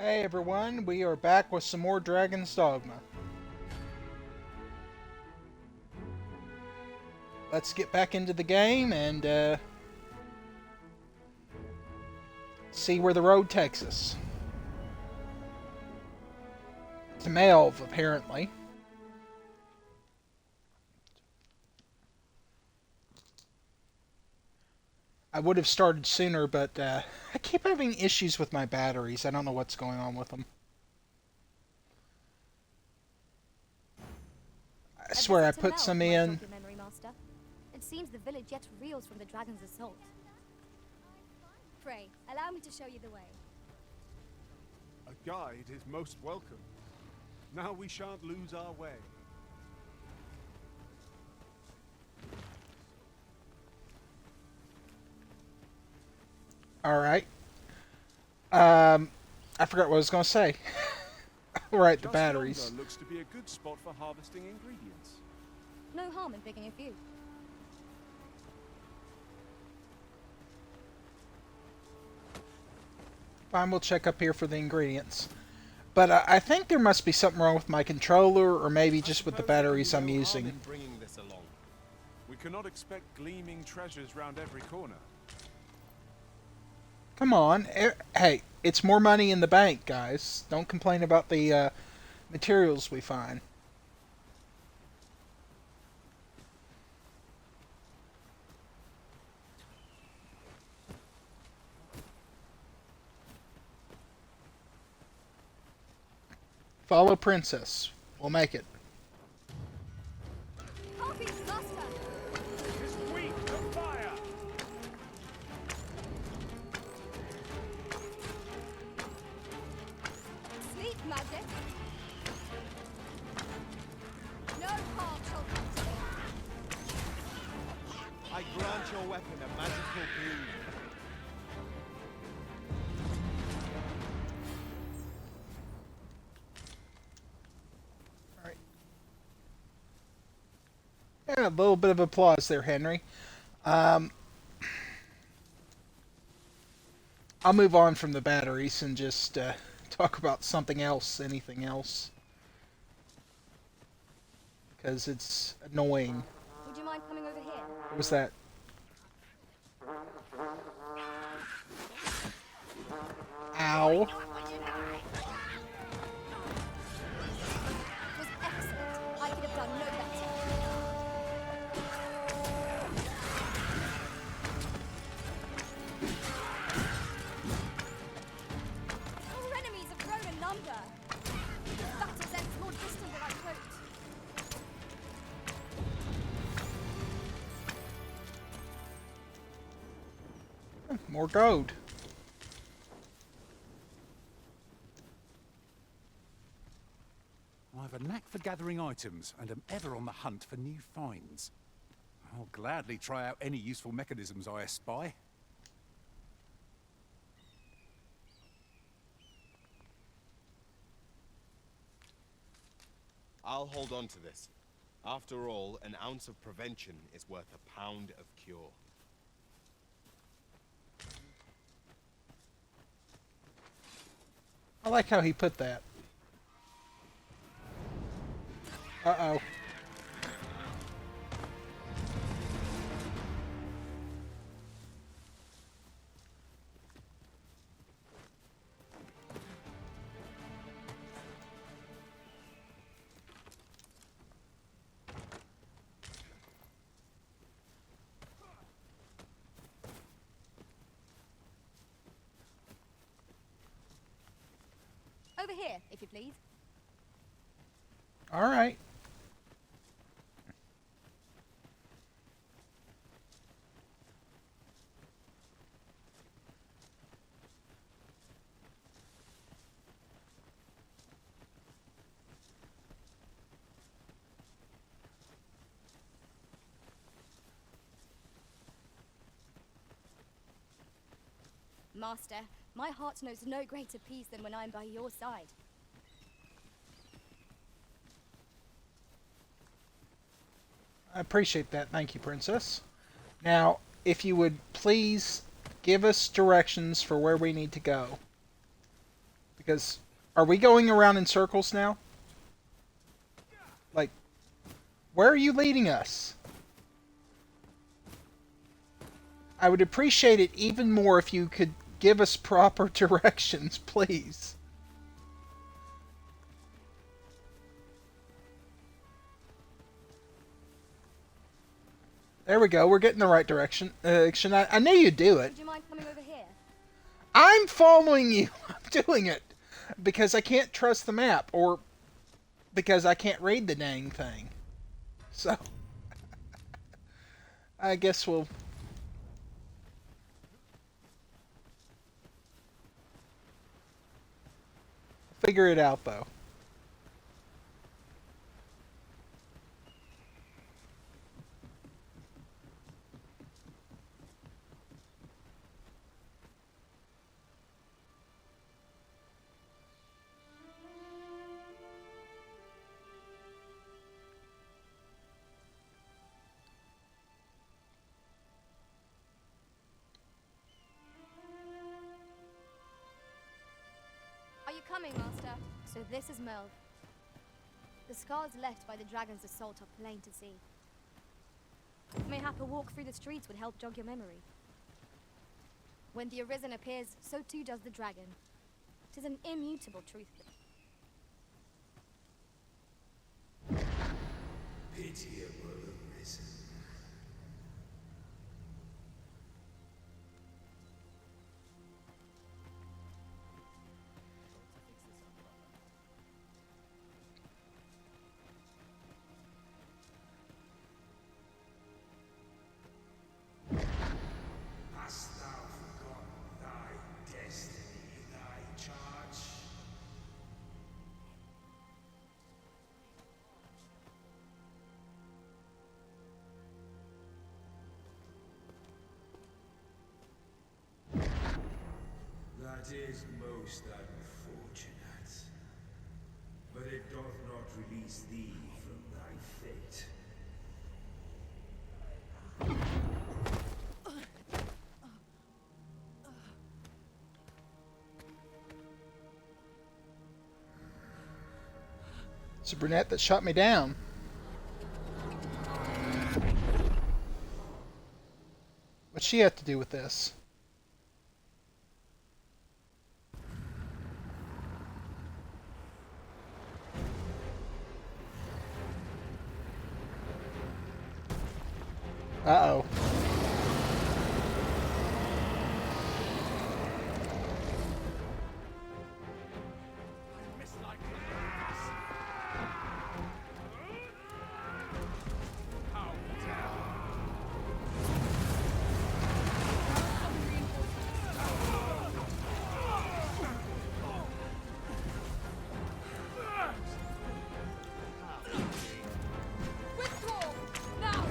Hey everyone, we are back with some more Dragon's Dogma. Let's get back into the game and see where the road takes us. To Melv, apparently. I would have started sooner, but I keep having issues with my batteries. I don't know what's going on with them. I A swear I visit to put Melv some might in. jog your memory, Master. It seems the village yet reels from the dragon's assault. Pray, allow me to show you the way. A guide is most welcome. Now we shan't lose our way. Alright. I forgot what I was going to say. Right, the Just batteries. yonder looks to be a good spot for harvesting ingredients. No harm in picking a few. Fine, we'll check up here for the ingredients. But I think there must be something wrong with my controller, or maybe just with the batteries I'm using. Bringing this along. We cannot expect gleaming treasures round every corner. Come on. Hey, it's more money in the bank, guys. Don't complain about the materials we find. Follow Princess. We'll make it. Coffee, Master! This wheat of fire! Sleep, magic! No harm shall come to me. I grant your weapon a magical boon. Alright. Yeah, a little bit of applause there, Henry. Um, I'll move on from the batteries and just talk about something else, anything else. Because it's annoying. Would you mind coming over here? What was that? Ow. It was excellent. I could have done no better. Our enemies have grown in number. The battle's end more distant than I hoped. More gold. I've a knack for gathering items and am ever on the hunt for new finds. I'll gladly try out any useful mechanisms I espy. I'll hold on to this. After all, an ounce of prevention is worth a pound of cure. I like how he put that. Uh-oh. Over here, if you please. Alright. Master, my heart knows no greater peace than when I am by your side. I appreciate that. Thank you, Princess. Now, if you would please give us directions for where we need to go. Because are we going around in circles now? Like, where are you leading us? I would appreciate it even more if you could give us proper directions, please. There we go. We're getting the right direction. I knew you'd do it. Would you mind coming over here? I'm following you. I'm doing it because I can't trust the map, or because I can't read the dang thing. So, I guess we'll... figure it out, though. Are you coming, Master? So this is Merv. The scars left by the dragon's assault are plain to see. Mayhap a walk through the streets would help jog your memory. When the Arisen appears, so too does the dragon. 'Tis an immutable truth. Pitiable Arisen. Hast thou forgotten thy destiny, thy charge? That is most unfortunate, but it doth not release thee from thy fate. It's a brunette that shot me down. What's she have to do with this? Uh-oh. Withdraw! Now!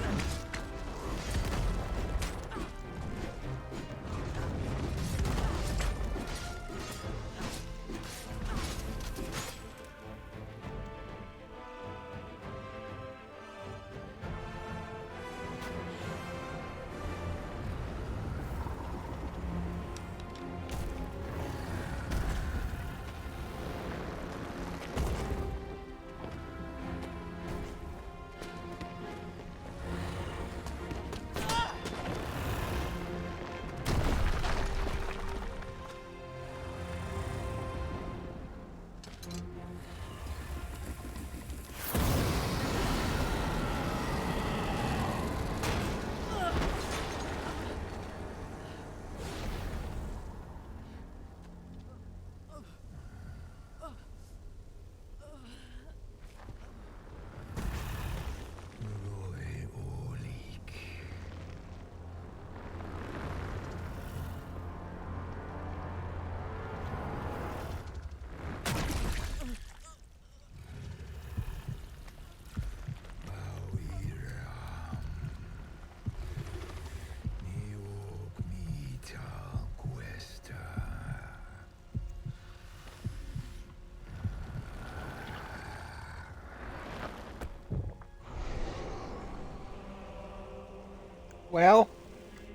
Well,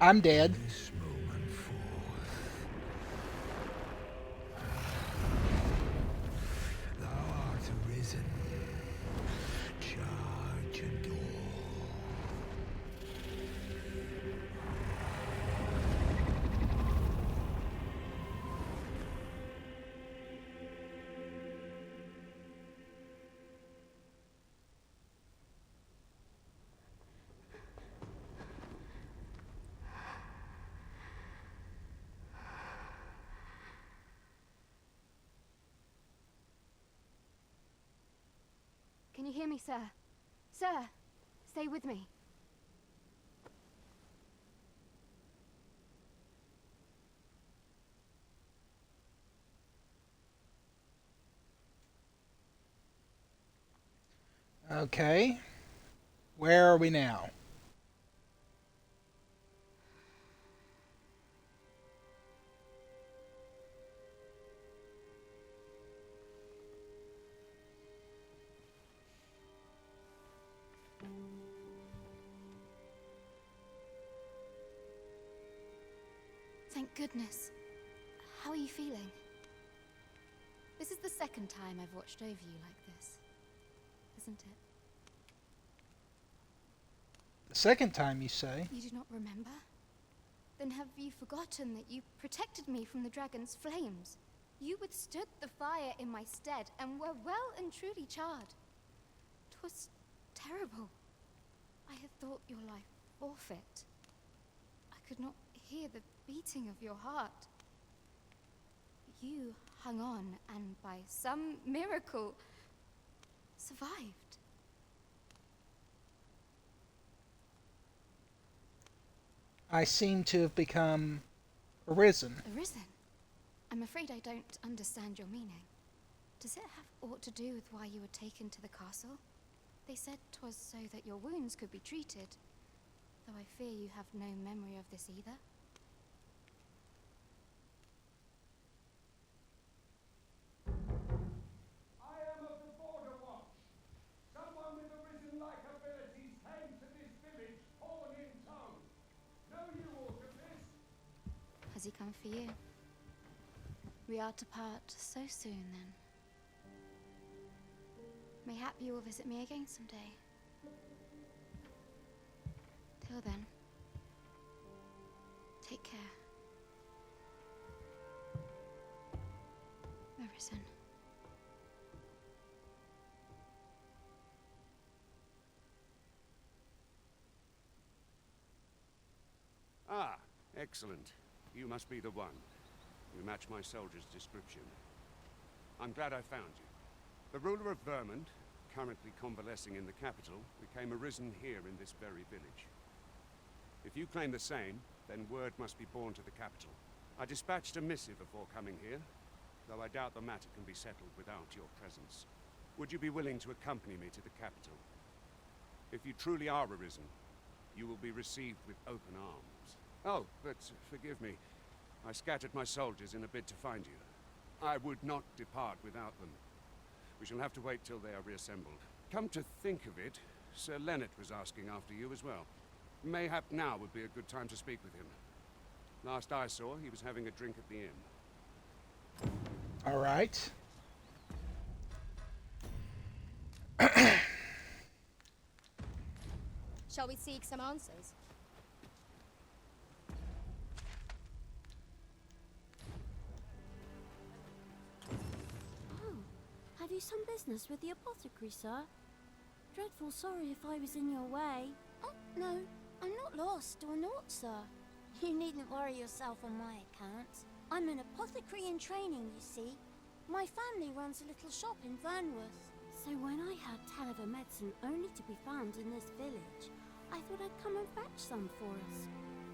I'm dead. This moment forth. Can you hear me, sir? Sir, stay with me. Okay. Where are we now? Thank goodness. How are you feeling? This is the second time I've watched over you like this, isn't it? The second time, you say? You do not remember? Then have you forgotten that you protected me from the dragon's flames? You withstood the fire in my stead and were well and truly charred. 'Twas terrible. I had thought your life forfeit. I could not hear the beating of your heart. You hung on and by some miracle survived. I seem to have become arisen. Arisen? I'm afraid I don't understand your meaning. Does it have aught to do with why you were taken to the castle? They said 'twas so that your wounds could be treated, though I fear you have no memory of this either. I am of the Border Watch. Someone with arisen-like abilities came to this village, horn in tow. Know you aught of this? Has he come for you? We are to part so soon, then. Mayhap you will visit me again someday. Till then, take care. Arisen. Ah, excellent. You must be the one. You match my soldier's description. I'm glad I found you. The ruler of Vermont, currently convalescing in the capital, became arisen here in this very village. If you claim the same, then word must be borne to the capital. I dispatched a missive before coming here, though I doubt the matter can be settled without your presence. Would you be willing to accompany me to the capital? If you truly are arisen, you will be received with open arms. Oh, but forgive me. I scattered my soldiers in a bid to find you. I would not depart without them. We shall have to wait till they are reassembled. Come to think of it, Sir Leonard was asking after you as well. Mayhap now would be a good time to speak with him. Last I saw, he was having a drink at the inn. All right. Shall we seek some answers? Oh, have you some business with the apothecary, sir? Dreadful sorry if I was in your way. Oh, no, I'm not lost or naught, sir. You needn't worry yourself on my account. I'm an apothecary in training, you see. My family runs a little shop in Vernworth. So when I heard tell of a medicine only to be found in this village, I thought I'd come and fetch some for us.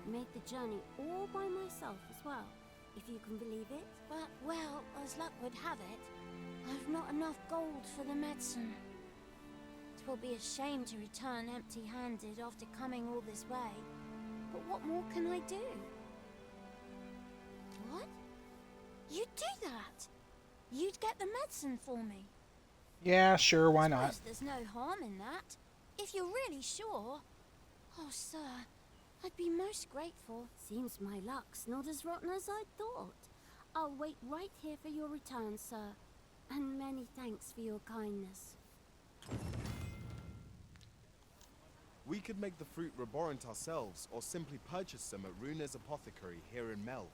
Made the journey all by myself as well, if you can believe it. But, well, as luck would have it, I've not enough gold for the medicine. 'Twill be a shame to return empty-handed after coming all this way. But what more can I do? What? You'd do that? You'd get the medicine for me? Yeah, sure, why not? Suppose there's no harm in that. If you're really sure. Oh, sir, I'd be most grateful. Seems my luck's not as rotten as I thought. I'll wait right here for your return, sir. And many thanks for your kindness. We could make the fruit reborant ourselves, or simply purchase them at Runa's apothecary here in Melv.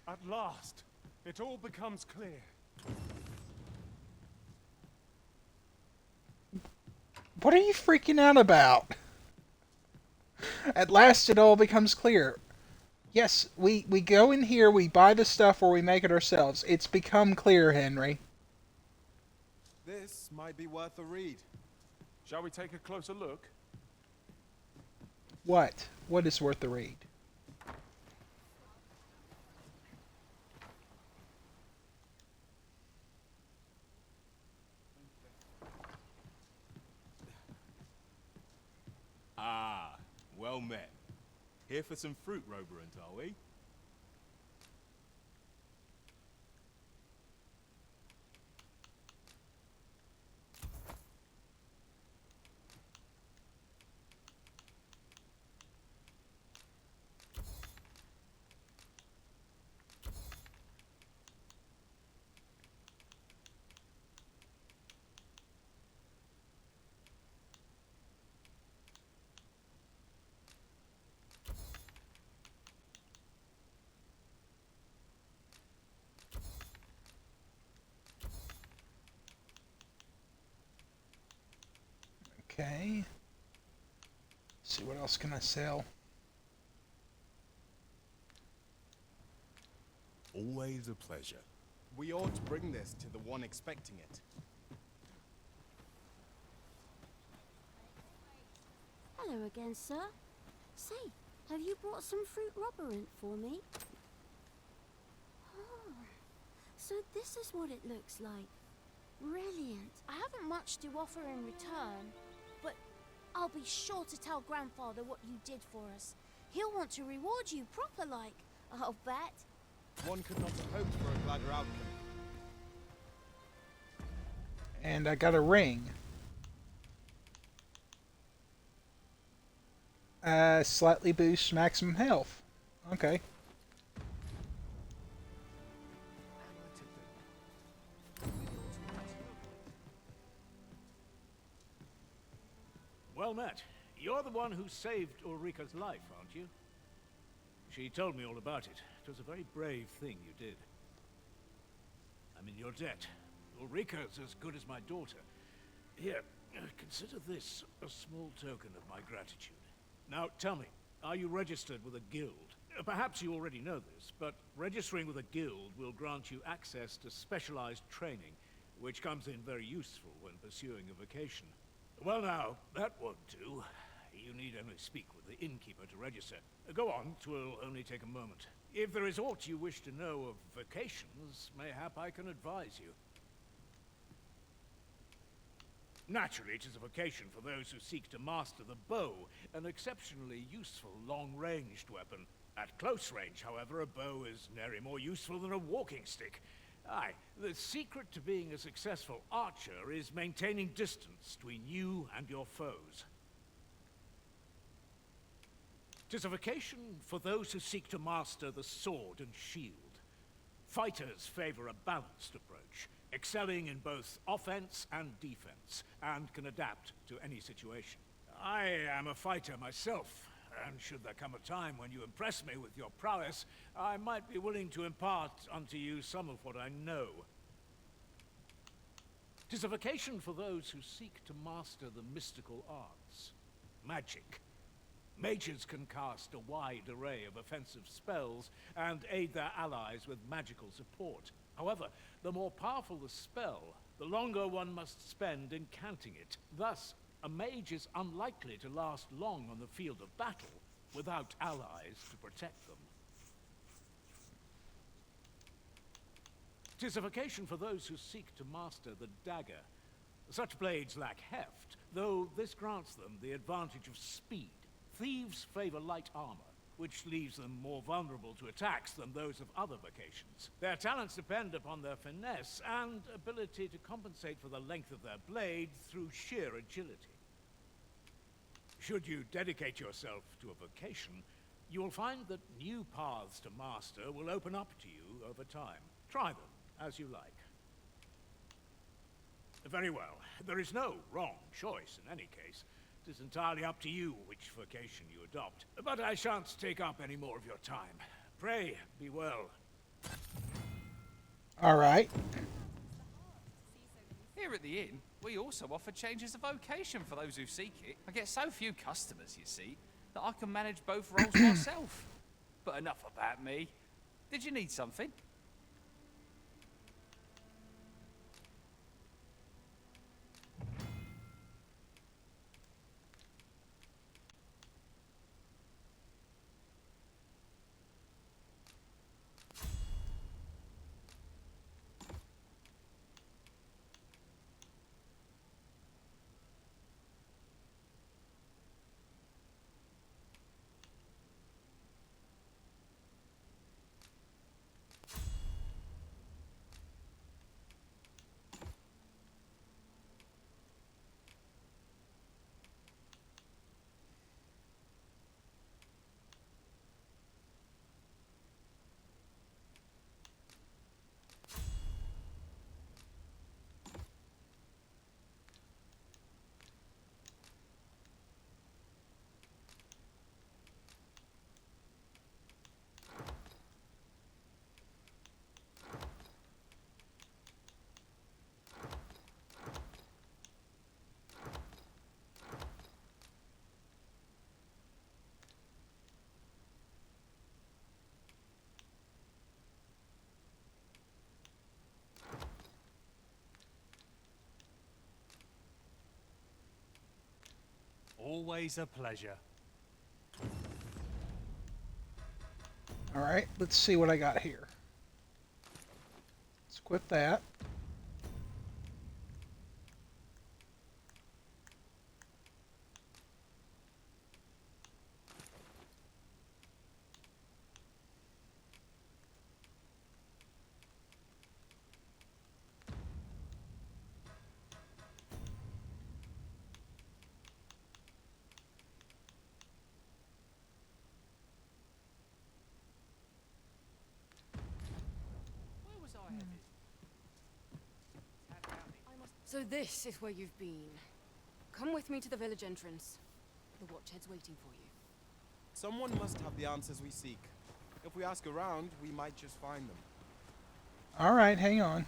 At last, it all becomes clear. What are you freaking out about? At last it all becomes clear. Yes, we go in here, we buy the stuff, or we make it ourselves. It's become clear, Henry. This might be worth a read. Shall we take a closer look? What? What is worth the read? Ah, well met. Here for some fruit, Roberant, are we? Okay. Let's see, what else can I sell? Always a pleasure. We ought to bring this to the one expecting it. Hello again, sir. Say, have you brought some fruit roborant for me? Oh, so this is what it looks like. Brilliant. I haven't much to offer in return, but I'll be sure to tell Grandfather what you did for us. He'll want to reward you proper like, I'll bet. One could not have hoped for a gladder outcome. And I got a ring. Slightly boosts maximum health. Okay. Well met. You're the one who saved Ulrika's life, aren't you? She told me all about it. It was a very brave thing you did. I'm in your debt. Ulrika's as good as my daughter. Here, consider this a small token of my gratitude. Now, tell me, are you registered with a guild? Perhaps you already know this, but registering with a guild will grant you access to specialized training, which comes in very useful when pursuing a vocation. Well now, that won't do. You need only speak with the innkeeper to register. Go on, 'twill only take a moment. If there is aught you wish to know of vocations, mayhap I can advise you. Naturally, it is a vocation for those who seek to master the bow, an exceptionally useful long-ranged weapon. At close range, however, a bow is nary more useful than a walking stick. Aye, the secret to being a successful archer is maintaining distance between you and your foes. 'Tis a vocation for those who seek to master the sword and shield. Fighters favor a balanced approach, excelling in both offense and defense, and can adapt to any situation. I am a fighter myself, and should there come a time when you impress me with your prowess, I might be willing to impart unto you some of what I know. 'Tis a vocation for those who seek to master the mystical arts. Magic. Mages can cast a wide array of offensive spells and aid their allies with magical support. However, the more powerful the spell, the longer one must spend incanting it. Thus, a mage is unlikely to last long on the field of battle without allies to protect them. 'Tis a vocation for those who seek to master the dagger. Such blades lack heft, though this grants them the advantage of speed. Thieves favor light armor, which leaves them more vulnerable to attacks than those of other vocations. Their talents depend upon their finesse and ability to compensate for the length of their blade through sheer agility. Should you dedicate yourself to a vocation, you will find that new paths to master will open up to you over time. Try them as you like. Very well. There is no wrong choice in any case. It is entirely up to you which vocation you adopt. But I shan't take up any more of your time. Pray, be well. All right. Here at the inn, we also offer changes of vocation for those who seek it. I get so few customers, you see, that I can manage both roles myself. But enough about me. Did you need something? Always a pleasure. Alright, let's see what I got here. Let's equip that. Where was I headed? So this is where you've been. Come with me to the village entrance. The watchhead's waiting for you. Someone must have the answers we seek. If we ask around, we might just find them. Alright, hang on.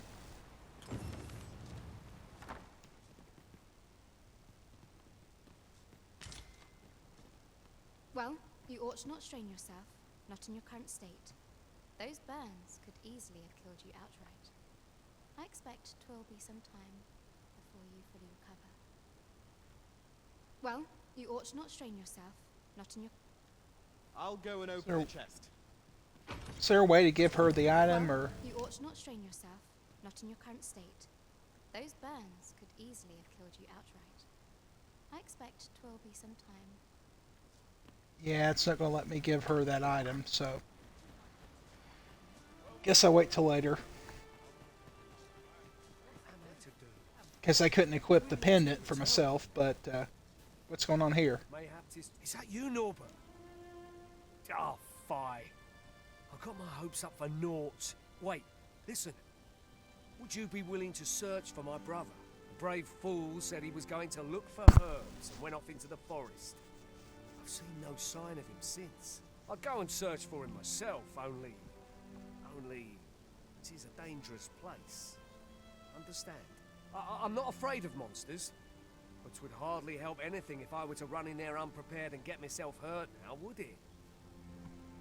Well, you ought to not strain yourself, not in your current state. Those burns could easily have killed you outright. I expect 'twill be some time before you fully recover. Well, you ought to not strain yourself, not in your... I'll go and open So- the chest. Is there a way to give her the item, Well, or... you ought to not strain yourself, not in your current state. Those burns could easily have killed you outright. I expect 'twill be some time. Yeah, it's not going to let me give her that item, so... Guess I'll wait till later. Because I couldn't equip the pendant for myself, but, what's going on here? Mayhaps is that you, Norbert? Oh, fie. I got my hopes up for naught. Wait, listen. Would you be willing to search for my brother? The brave fool said he was going to look for herbs and went off into the forest. I've seen no sign of him since. I'd go and search for him myself, only it is a dangerous place. Understand? I'm not afraid of monsters, but it would hardly help anything if I were to run in there unprepared and get myself hurt now, would it?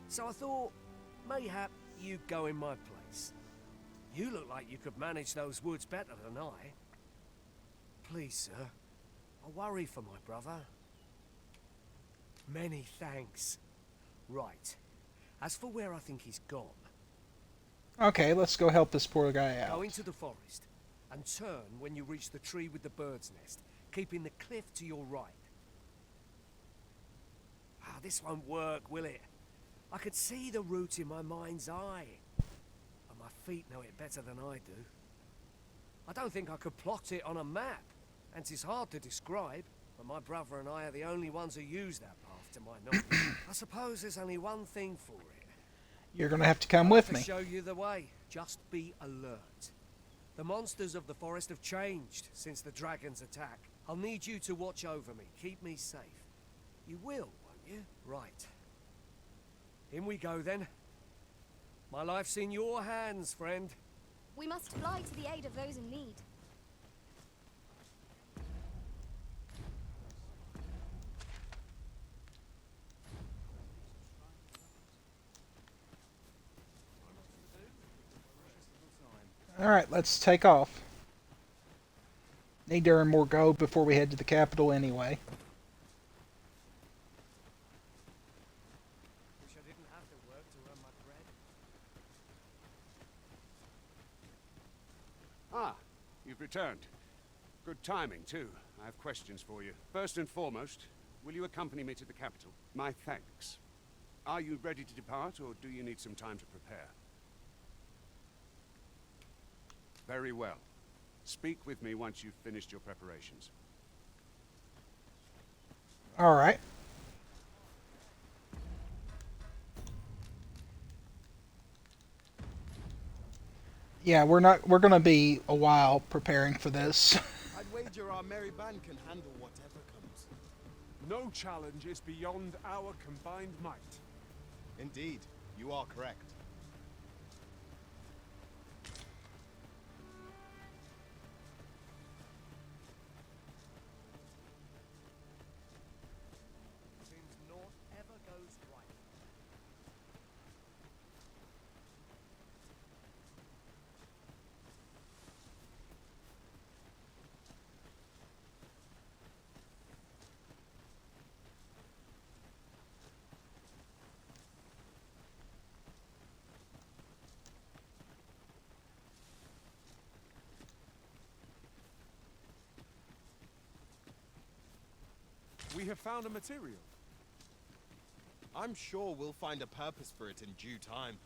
So I thought, mayhap you'd go in my place. You look like you could manage those woods better than I. Please, sir, I worry for my brother. Many thanks. Right. As for where I think he's gone, Okay, let's go help this poor guy out. go into the forest and turn when you reach the tree with the bird's nest, keeping the cliff to your right. Ah, this won't work, will it? I could see the route in my mind's eye, and my feet know it better than I do. I don't think I could plot it on a map, and it's hard to describe, but my brother and I are the only ones who use that path, to my knowledge. I suppose there's only one thing for it. You're going to have to come I'll with have to me. show you the way. Just be alert. The monsters of the forest have changed since the dragon's attack. I'll need you to watch over me, keep me safe. You will, won't you? Right. In we go then. My life's in your hands, friend. We must fly to the aid of those in need. Alright, let's take off. Need to earn more gold before we head to the capital anyway. Wish I didn't have to work to earn my bread. Ah, you've returned. Good timing, too. I have questions for you. First and foremost, will you accompany me to the capital? My thanks. Are you ready to depart, or do you need some time to prepare? Very well. Speak with me once you've finished your preparations. Alright. Yeah, we're going to be a while preparing for this. I'd wager our merry band can handle whatever comes. No challenge is beyond our combined might. Indeed, you are correct. Seems naught ever goes right. have found a material. I'm sure we'll find a purpose for it in due time.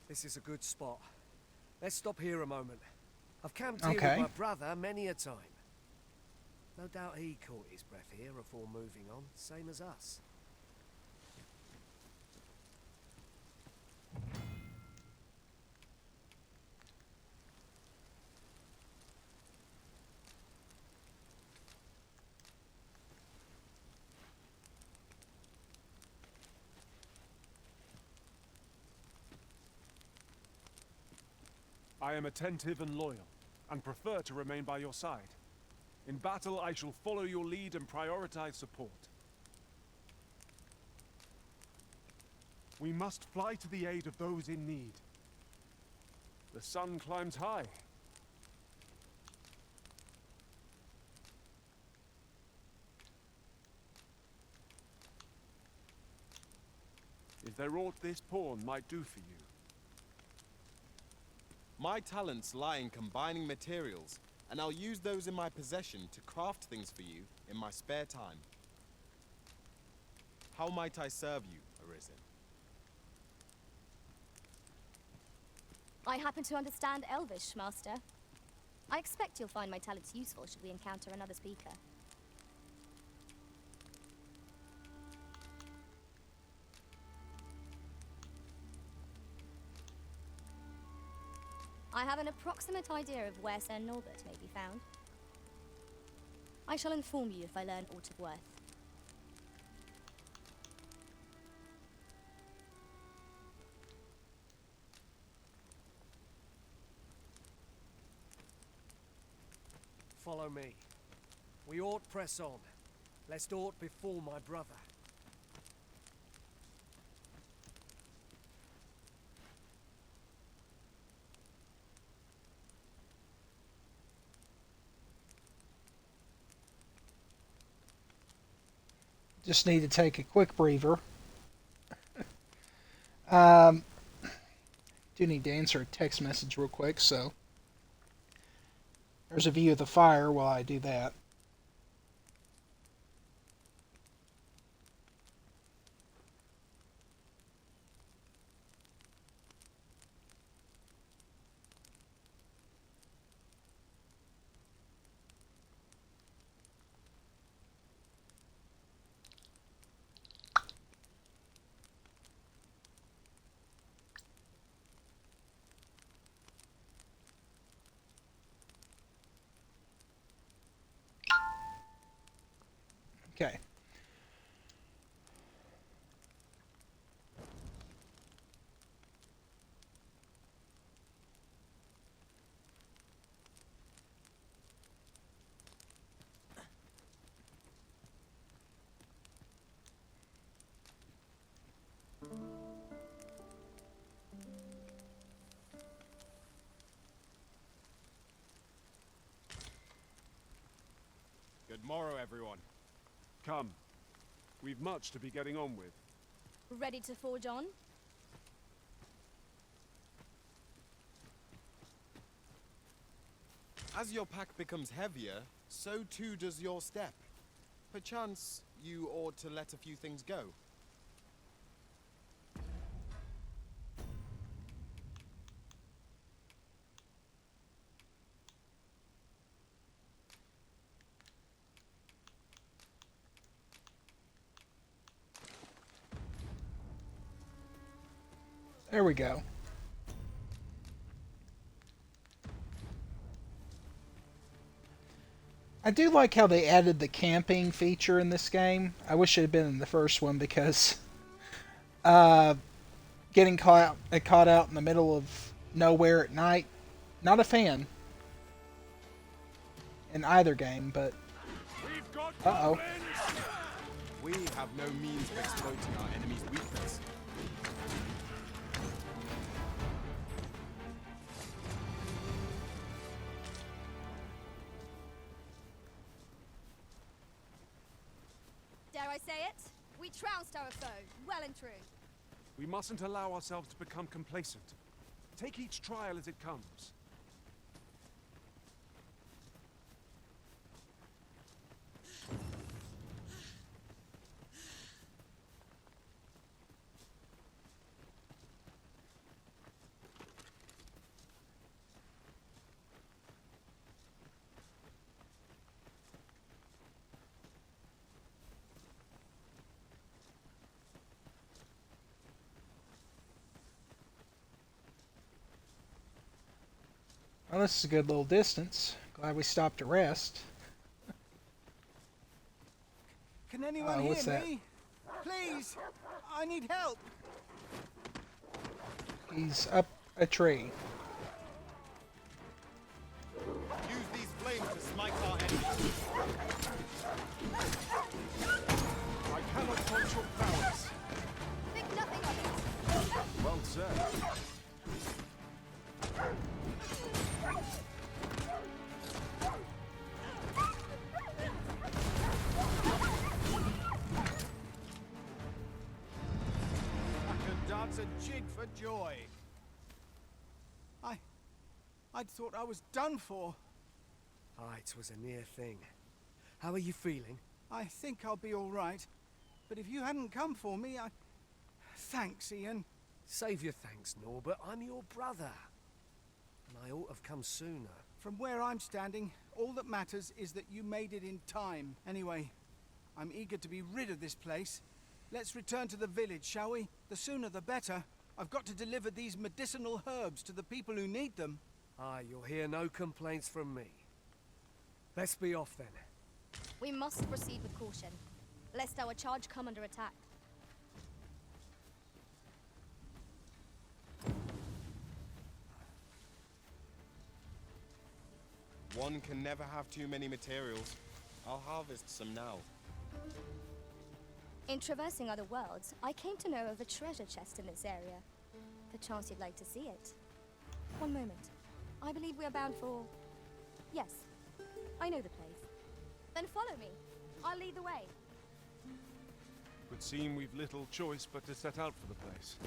This is a good spot. Let's stop here a moment. I've camped here Okay. with my brother many a time. No doubt he caught his breath here before moving on, same as us. I am attentive and loyal, and prefer to remain by your side. In battle, I shall follow your lead and prioritize support. We must fly to the aid of those in need. The sun climbs high. Is there aught this pawn might do for you? My talents lie in combining materials, and I'll use those in my possession to craft things for you in my spare time. How might I serve you, Arisen? I happen to understand Elvish, Master. I expect you'll find my talents useful should we encounter another speaker. I have an approximate idea of where Sir Norbert may be found. I shall inform you if I learn aught of worth. Follow me. We ought press on, lest aught befall my brother. Just need to take a quick breather. Do need to answer a text message real quick, so there's a view of the fire while I do that. Okay. Good morrow, everyone. Come. We've much to be getting on with. Ready to forge on? As your pack becomes heavier, so too does your step. Perchance you ought to let a few things go. There we go. I do like how they added the camping feature in this game. I wish it had been in the first one because getting caught out in the middle of nowhere at night, not a fan in either game, but uh-oh. We have no means of exploiting our enemy's weakness. I say it? We trounced our foe, well and true. We mustn't allow ourselves to become complacent. Take each trial as it comes. Well, this is a good little distance. Glad we stopped to rest. Can anyone hear what's that? me? Please, I need help. He's up a tree. Use these flames to smite our enemies. I cannot quench your prowess. Think nothing of it. Well said. I could dance a jig for joy. I'd thought I was done for. Ah, it was a near thing. How are you feeling? I think I'll be all right. But if you hadn't come for me, Thanks, Ian. Save your thanks, Norbert. I'm your brother. And I ought to have come sooner. From where I'm standing, all that matters is that you made it in time. Anyway, I'm eager to be rid of this place. Let's return to the village, shall we? The sooner the better. I've got to deliver these medicinal herbs to the people who need them. Ah, you'll hear no complaints from me. Let's be off then. We must proceed with caution, lest our charge come under attack. One can never have too many materials. I'll harvest some now. In traversing other worlds, I came to know of a treasure chest in this area. Perchance you'd like to see it. One moment. I believe we are bound for... Yes, I know the place. Then follow me. I'll lead the way. Would seem we've little choice but to set out for the place.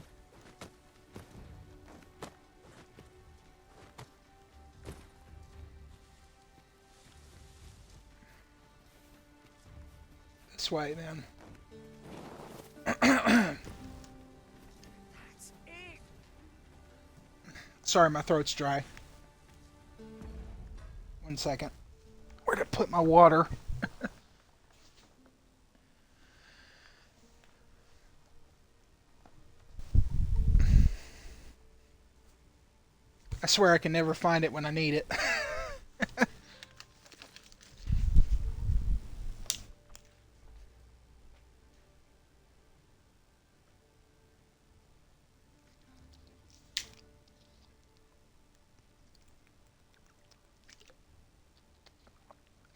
This way, then. That's it. Sorry, my throat's dry. 1 second. Where'd I put my water? I swear I can never find it when I need it.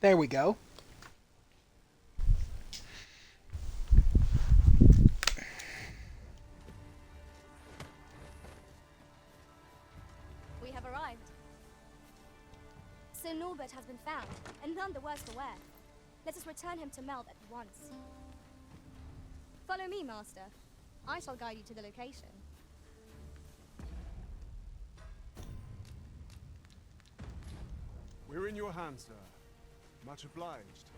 There we go. We have arrived. Sir Norbert has been found, and none the worse for wear. Let us return him to Melv at once. Follow me, Master. I shall guide you to the location. We're in your hands, sir. Much obliged.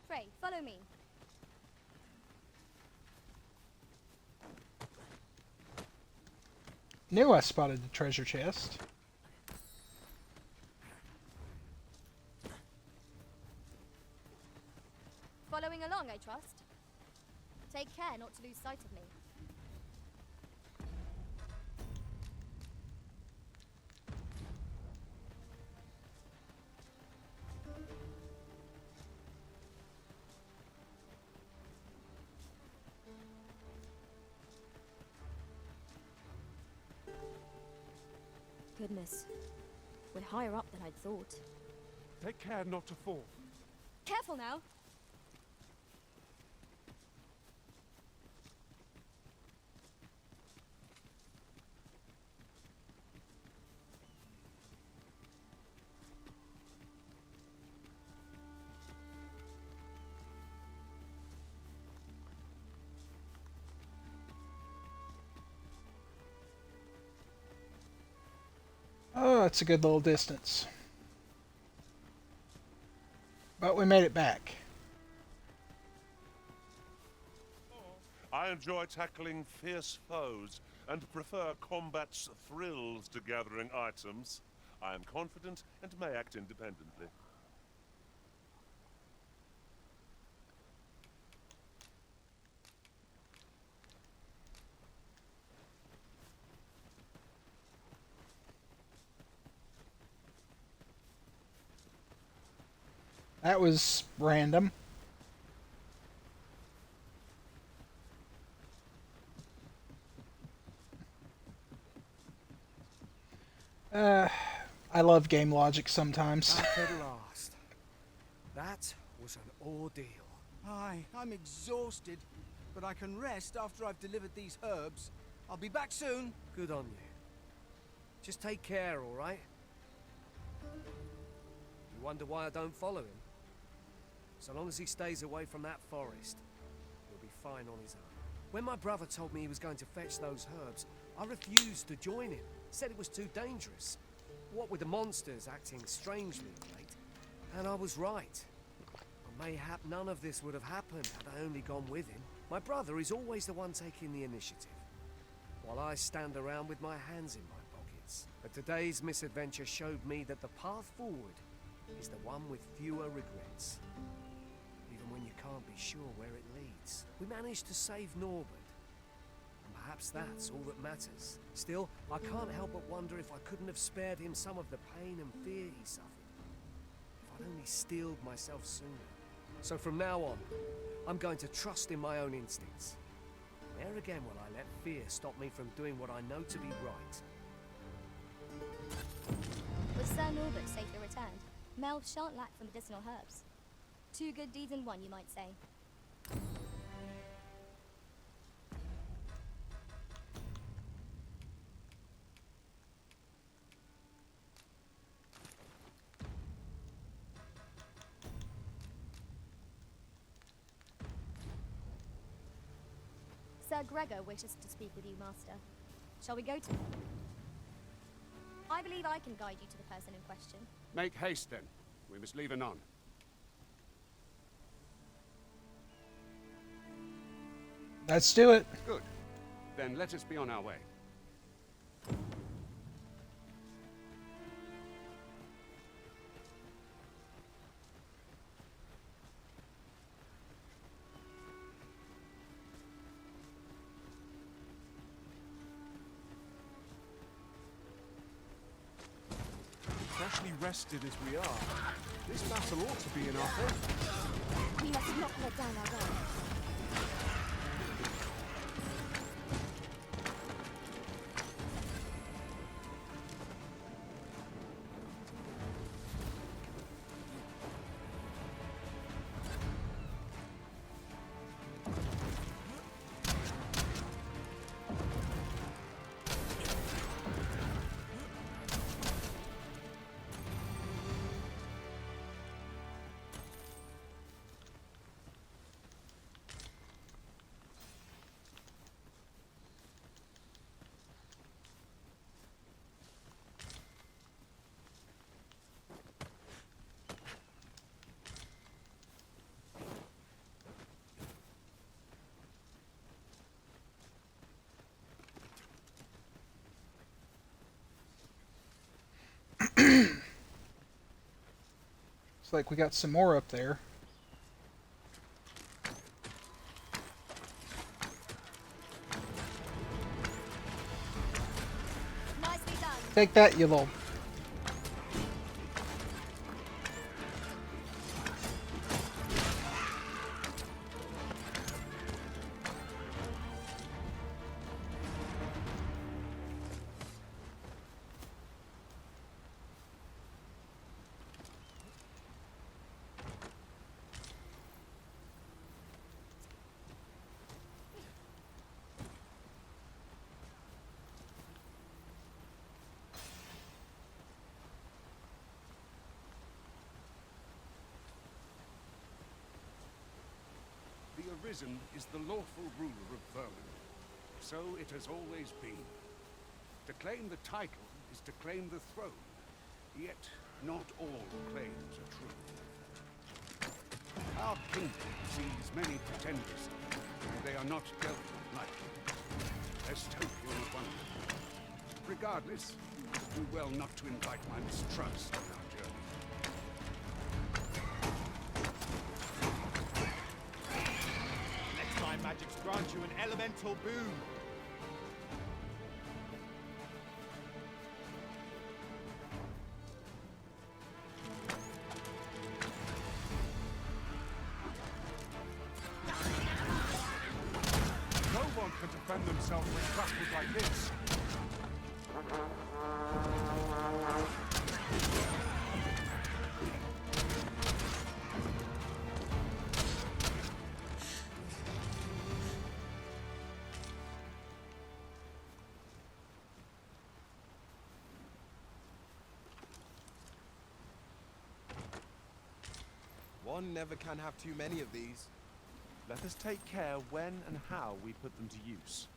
Pray, follow me. Knew I spotted the treasure chest. Following along, I trust. Take care not to lose sight of me. Goodness. We're higher up than I'd thought. Take care not to fall. Careful now. Oh, it's a good little distance. But we made it back. I enjoy tackling fierce foes and prefer combat's thrills to gathering items. I am confident and may act independently. That was random. I love game logic sometimes. Back at last. That was an ordeal. Aye, I'm exhausted, but I can rest after I've delivered these herbs. I'll be back soon. Good on you. Just take care, all right? You wonder why I don't follow him? So long as he stays away from that forest, he'll be fine on his own. When my brother told me he was going to fetch those herbs, I refused to join him. Said it was too dangerous. What with the monsters acting strangely of late. And I was right. But mayhap none of this would have happened had I only gone with him. My brother is always the one taking the initiative, while I stand around with my hands in my pockets. But today's misadventure showed me that the path forward is the one with fewer regrets. Even when you can't be sure where it leads. We managed to save Norbert. And perhaps that's all that matters. Still, I can't help but wonder if I couldn't have spared him some of the pain and fear he suffered. If I'd only steeled myself sooner. So from now on, I'm going to trust in my own instincts. Never again will I let fear stop me from doing what I know to be right. With Sir Norbert safely returned, Mel shan't lack for medicinal herbs. 2 good deeds in one, you might say. Sir Gregor wishes to speak with you, Master. Shall we go to him? I believe I can guide you to the person in question. Make haste, then. We must leave anon. Let's do it. Good. Then let us be on our way. Freshly rested as we are, this battle ought to be in our favor. We must not let down our guard. Looks like we got some more up there. Nicely done. Take that, you little... Arisen is the lawful ruler of Vermund. So it has always been. To claim the title is to claim the throne. Yet, not all claims are true. Our kingdom sees many pretenders, and they are not dealt with lightly. Estopion of one of them. Regardless, do well not to invite my mistrust on our journey. Next time magics grant you an elemental boon. No one can defend themselves when trampled like this. One never can have too many of these. Let us take care when and how we put them to use.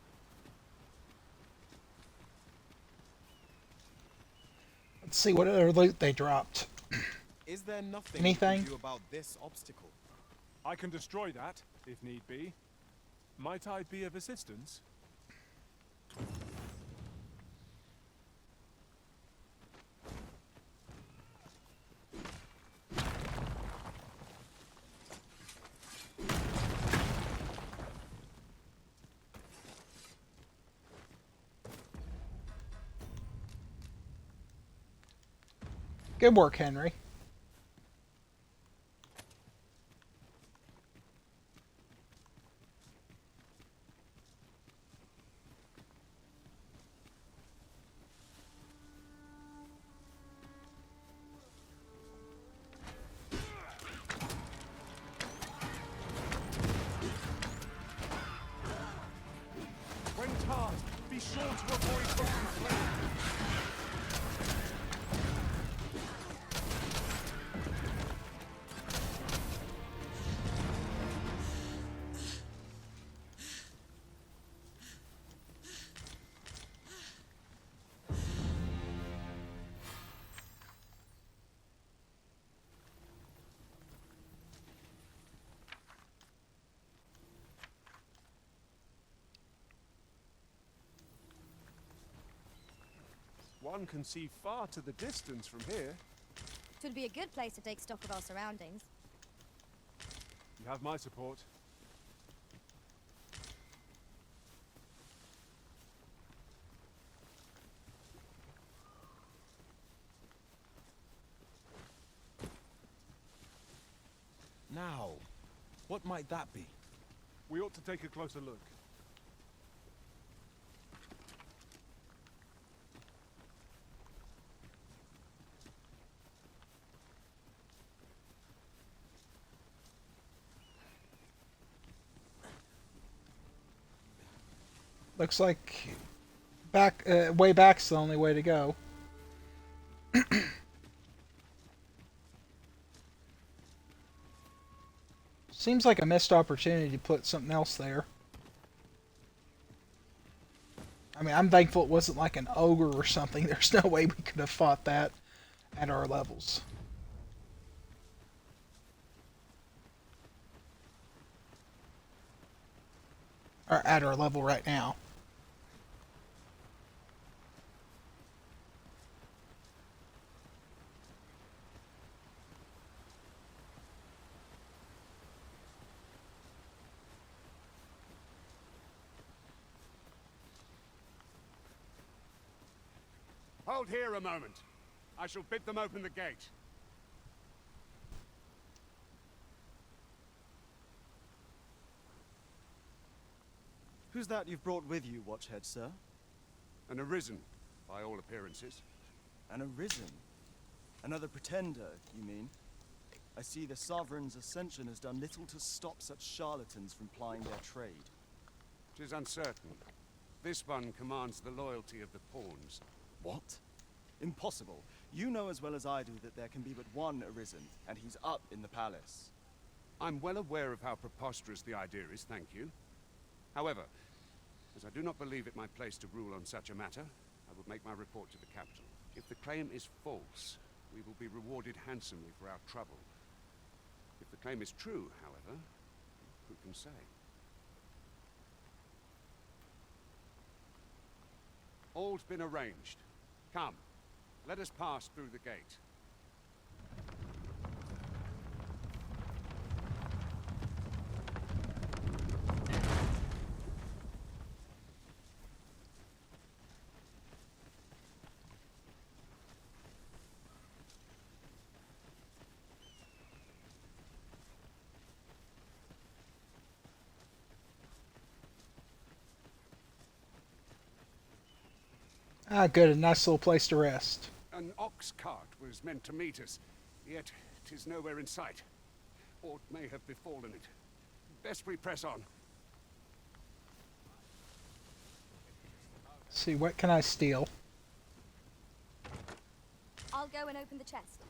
Let's see what other loot they dropped. Is there nothing Anything? you can do about this obstacle? I can destroy that, if need be. Might I be of assistance? Good work, Henry. When tasked, be sure to avoid open flame. One can see far to the distance from here. It would be a good place to take stock of our surroundings. You have my support. Now, what might that be? We ought to take a closer look. Looks like way back's the only way to go. Seems like a missed opportunity to put something else there. I mean, I'm thankful it wasn't like an ogre or something. There's no way we could have fought that at our levels. Or at our level right now. Hold here a moment. I shall bid them open the gate. Who's that you've brought with you, Watchhead, sir? An Arisen, by all appearances. An Arisen? Another pretender, you mean? I see the Sovereign's ascension has done little to stop such charlatans from plying their trade. 'Tis uncertain. This one commands the loyalty of the pawns. What? Impossible. You know as well as I do that there can be but one Arisen, and he's up in the palace. I'm well aware of how preposterous the idea is, thank you. However, as I do not believe it my place to rule on such a matter, I will make my report to the capital. If the claim is false, we will be rewarded handsomely for our trouble. If the claim is true, however, who can say? All's been arranged. Come, let us pass through the gate. Ah, good. A nice little place to rest. An ox cart was meant to meet us, yet 'tis nowhere in sight. Aught may have befallen it. Best we press on. Let's see, what can I steal? I'll go and open the chest.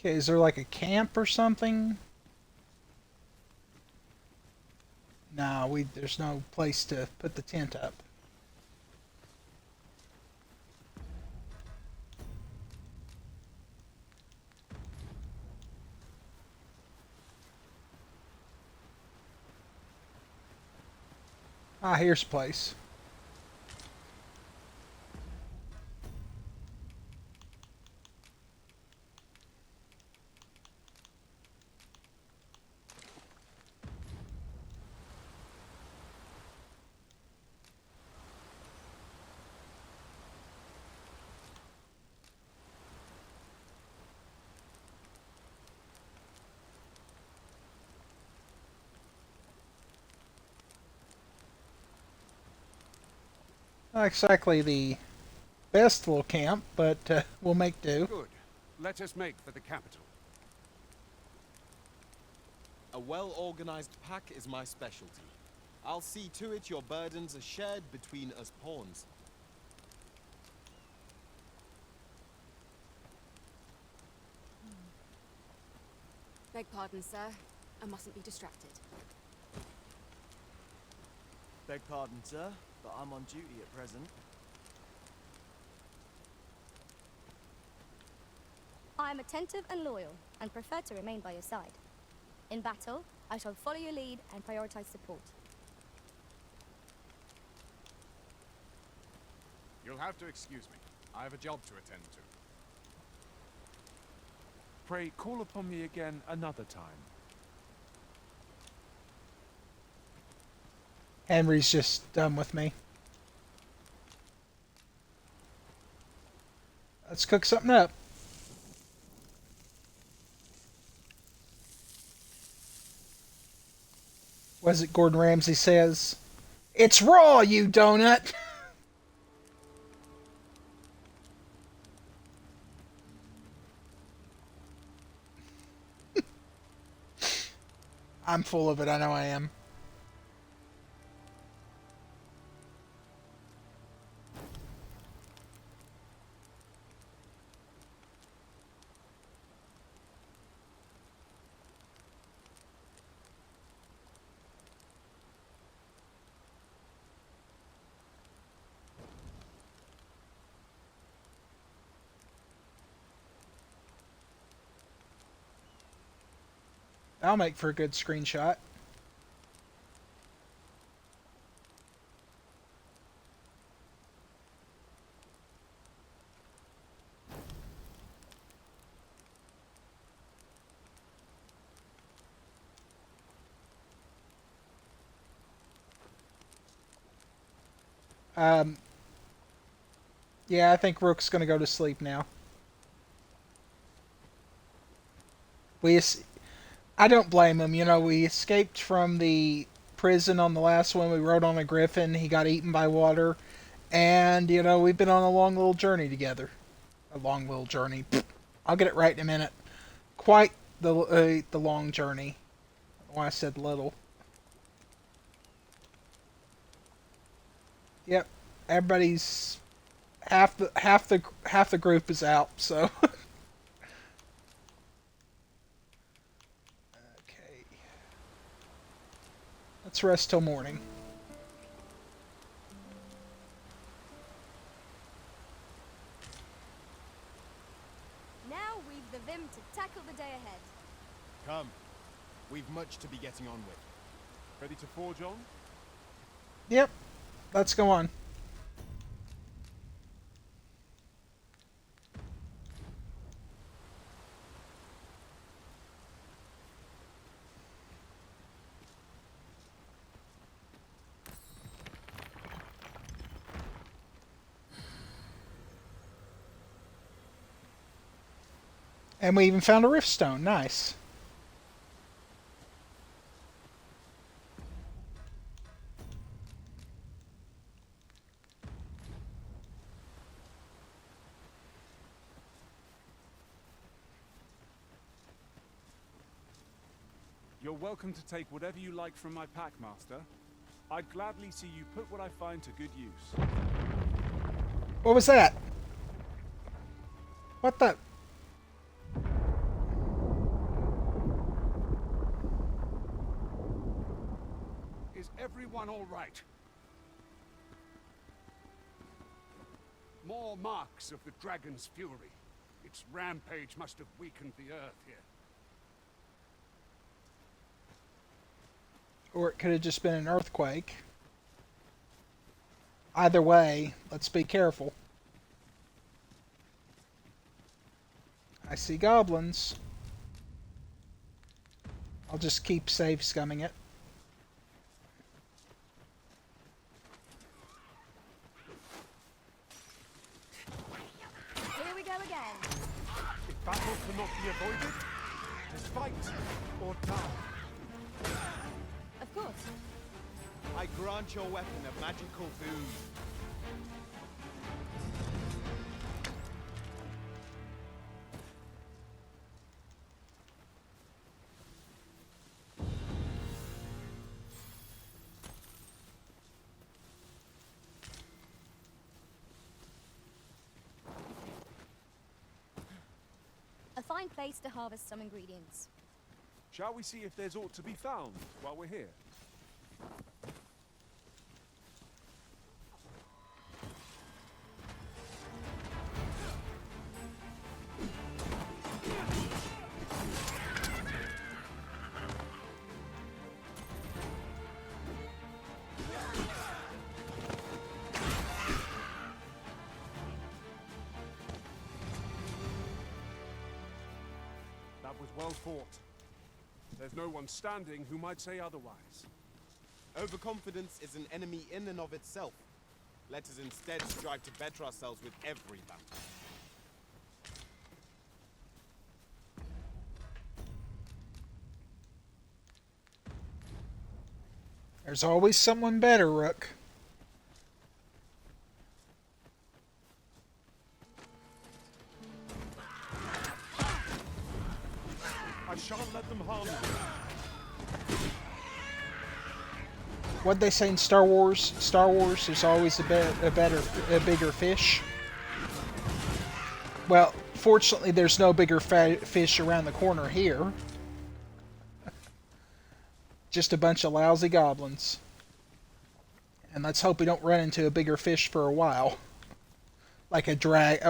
Okay, is there like a camp or something? No, there's no place to put the tent up. Ah, here's a place. Not exactly the best little camp, but we'll make do. Good. Let us make for the capital. A well-organized pack is my specialty. I'll see to it your burdens are shared between us pawns. Beg pardon, sir. I mustn't be distracted. Beg pardon, sir, but I'm on duty at present. I am attentive and loyal, and prefer to remain by your side. In battle, I shall follow your lead and prioritize support. You'll have to excuse me. I have a job to attend to. Pray, call upon me again another time. Henry's just done with me. Let's cook something up. What is it Gordon Ramsay says? It's raw, you donut! I'm full of it, I know I am. That'll make for a good screenshot. Um, yeah, I think Rook's gonna go to sleep now. I don't blame him. You know, we escaped from the prison on the last one. We rode on a griffin. He got eaten by water. And, you know, we've been on a long little journey together. A long little journey. I'll get it right in a minute. Quite the long journey. Why I said little. Yep. Everybody's half the group is out, so okay. Let's rest till morning. Now we've the vim to tackle the day ahead. Come. We've much to be getting on with. Ready to forge on? Yep. Let's go on. And we even found a rift stone. Nice. You're welcome to take whatever you like from my pack, Master. I'd gladly see you put what I find to good use. What was that? What the? Is everyone all right? More marks of the dragon's fury. Its rampage must have weakened the earth here. Or it could have just been an earthquake. Either way, let's be careful. I see goblins. I'll just keep safe scumming it. Here we go again. If battle cannot be avoided, just fight or die. Of course. I grant your weapon a magical boon. A fine place to harvest some ingredients. Shall we see if there's aught to be found while we're here? That was well fought. There's no one standing who might say otherwise. Overconfidence is an enemy in and of itself. Let us instead strive to better ourselves with every battle. There's always someone better, Rook. I shan't let them harm you. What'd they say in Star Wars? Star Wars, there's always a bigger fish. Well, fortunately, there's no bigger fish around the corner here. Just a bunch of lousy goblins. And let's hope we don't run into a bigger fish for a while. Like a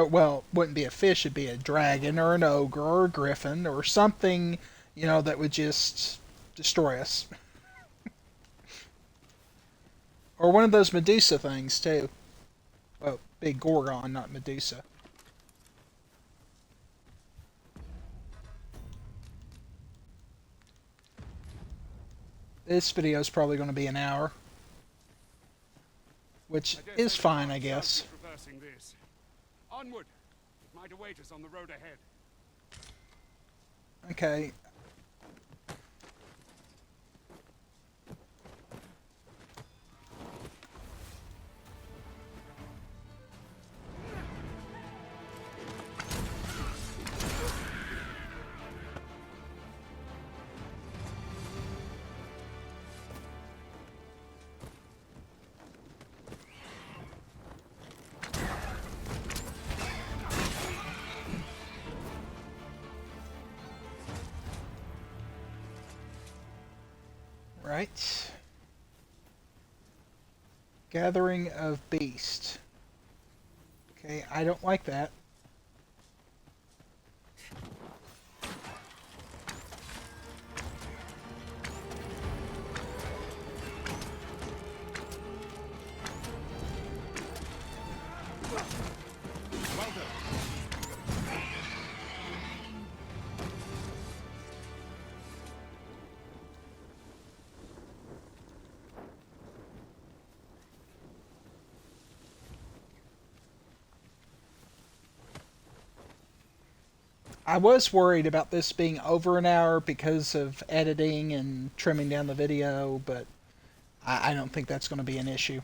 well, it wouldn't be a fish, it'd be a dragon or an ogre or a griffin or something, that would just destroy us. Or one of those Medusa things, too. Well, big Gorgon, not Medusa. This video is probably going to be an hour. Which is fine, I guess. Traversing this. Onward! It might await us on the road ahead. Okay. Right. Gathering of Beast. Okay, I don't like that. I was worried about this being over an hour because of editing and trimming down the video, but I don't think that's going to be an issue.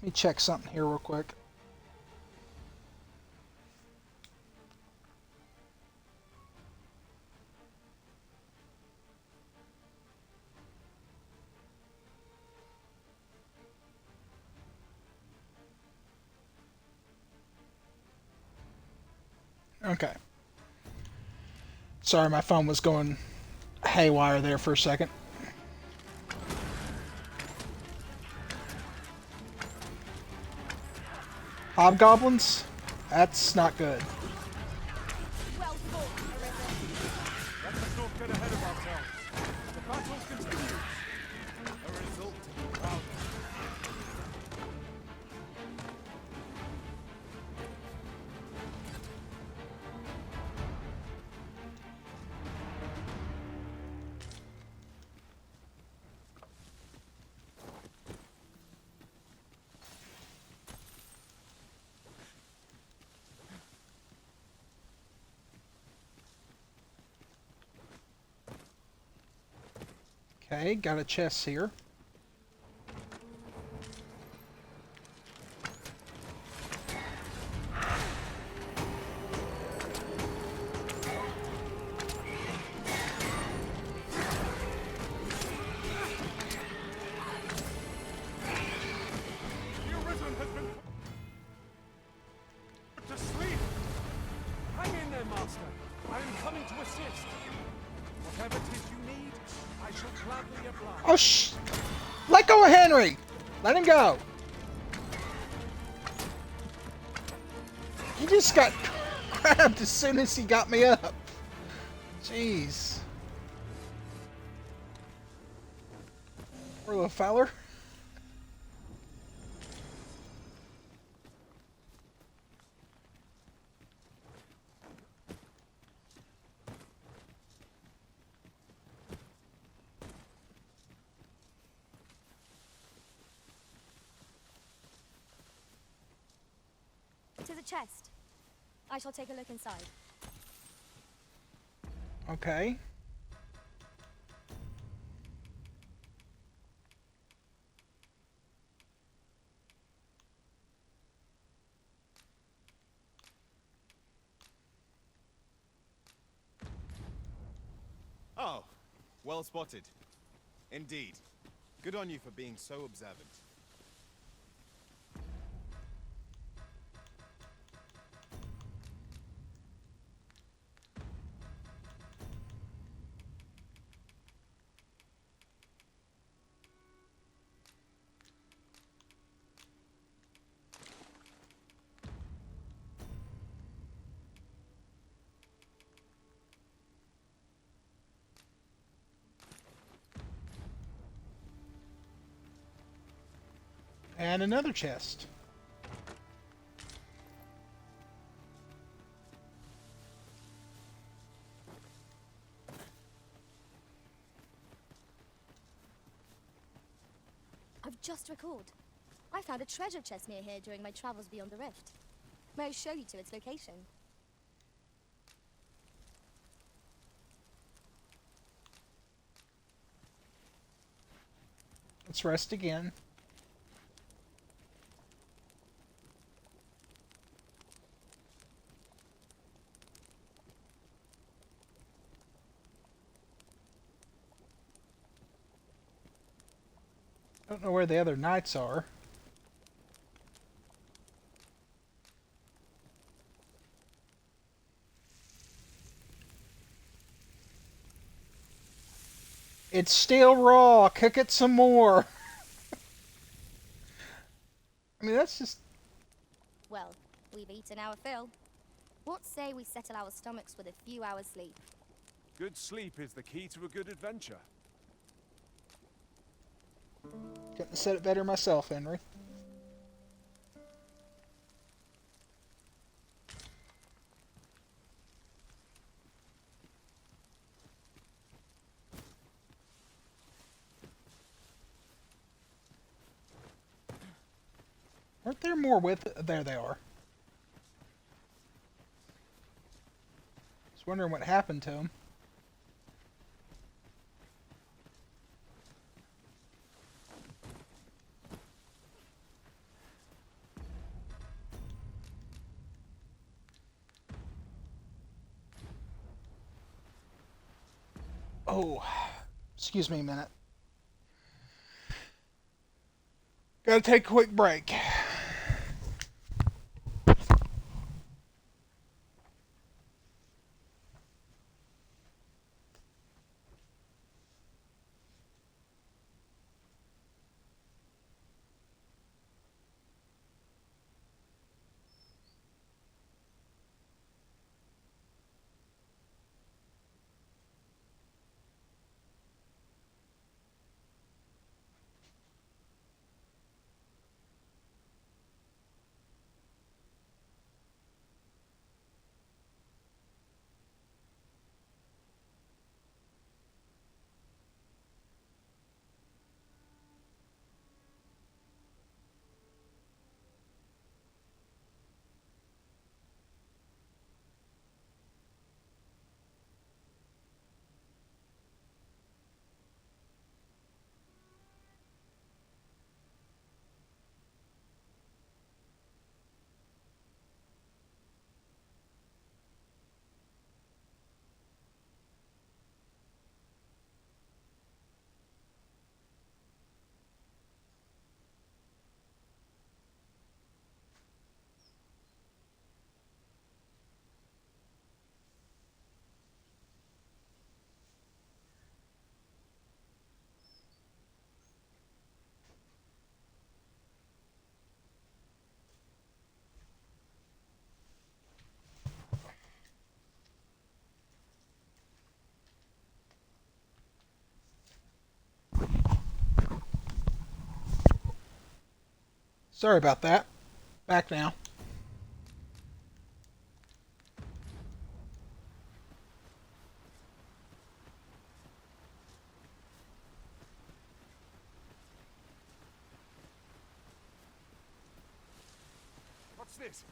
Let me check something here real quick. Okay. Sorry, my phone was going haywire there for a second. Hobgoblins? That's not good. Let us not get ahead of ourselves. The battle continues. A result to be proud of. Okay, got a chest here. The Arisen has been put to sleep. Hang in there, Master. I am coming to assist. Whatever it is you need, I shall gladly oblige. Oh, let go of Henry! Let him go! He just got grabbed as soon as he got me up. Jeez. Poor little feller. To the chest. I shall take a look inside. Okay. Oh, well spotted. Indeed. Good on you for being so observant. And another chest. I've just recalled. I found a treasure chest near here during my travels beyond the rift. May I show you to its location? Let's rest again. Don't know where the other knights are. It's still raw. Cook it some more. I mean, that's just... Well, we've eaten our fill. What say we settle our stomachs with a few hours sleep? Good sleep is the key to a good adventure. Couldn't have said it better myself, Henry. Aren't there more with... There they are. Just wondering what happened to them. Oh, excuse me a minute. Gotta take a quick break. Sorry about that. Back now. What's this?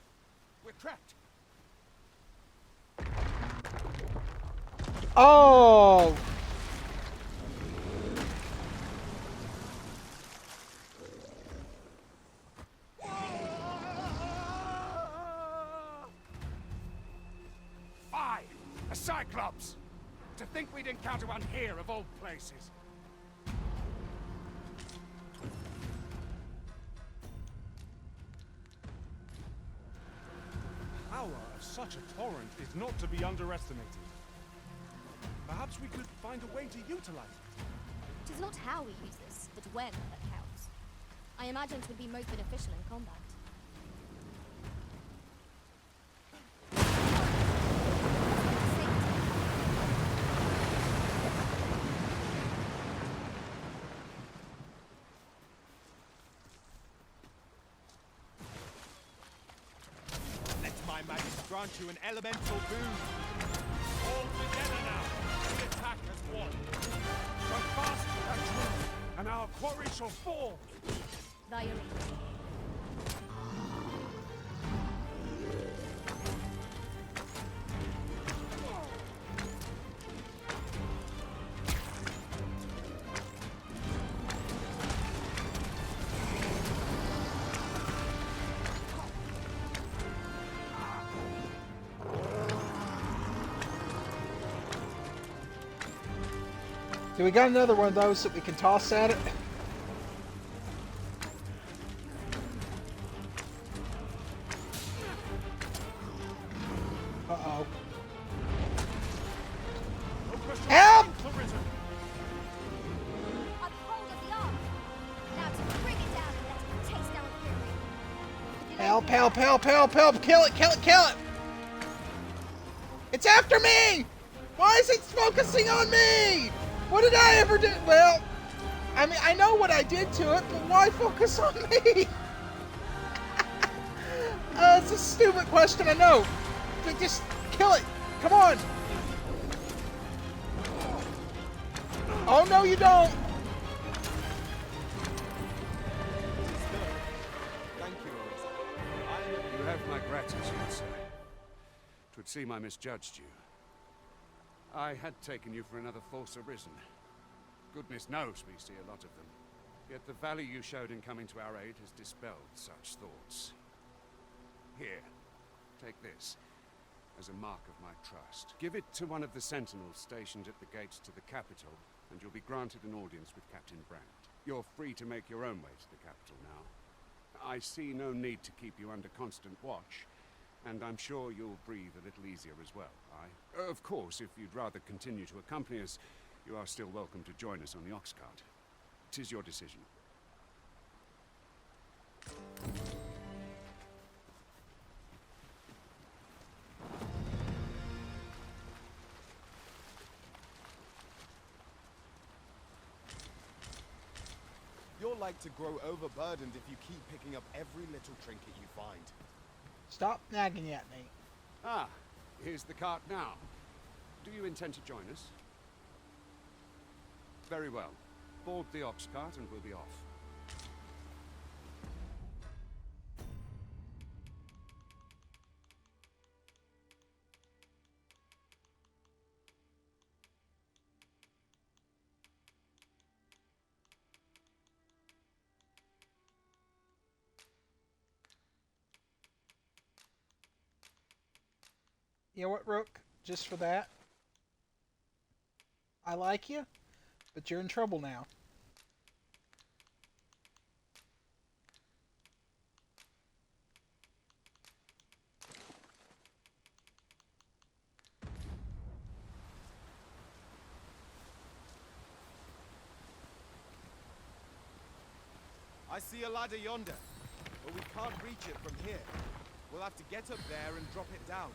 We're trapped. Oh! Fie! A Cyclops! To think we'd encounter one here of all places. The power of such a torrent is not to be underestimated. Perhaps we could find a way to utilize it. It is not how we use this, but when that counts. I imagine it would be most beneficial in combat. grant you an elemental boon. All together now. The attack has won. Stand fast and true, and our quarry shall fall. Thy arena. Do we got another one of those that we can toss at it? Uh-oh. Help! Uphold of the arm. Now to bring it down and let it taste our fury. Help, help, help, help, help! Kill it, kill it, kill it! It's after me! Why is it focusing on me? What did I ever do? Well, I mean, I know what I did to it, but why focus on me? It's a stupid question, I know. But just kill it. Come on. Oh, no, you don't. Thank you, Orisa. You have my gratitude, sir. 'Twould seem I misjudged you. I had taken you for another Force Arisen. Goodness knows we see a lot of them. Yet the value you showed in coming to our aid has dispelled such thoughts. Here, take this, as a mark of my trust. Give it to one of the sentinels stationed at the gates to the capital, and you'll be granted an audience with Captain Brandt. You're free to make your own way to the capital now. I see no need to keep you under constant watch, and I'm sure you'll breathe a little easier as well, aye? Of course, if you'd rather continue to accompany us, you are still welcome to join us on the ox cart. 'Tis your decision. You're like to grow overburdened if you keep picking up every little trinket you find. Stop nagging at me. Ah, here's the cart now. Do you intend to join us? Very well. Board the ox cart and we'll be off. You know what, Rook? Just for that, I like you, but you're in trouble now. I see a ladder yonder, but we can't reach it from here. We'll have to get up there and drop it down.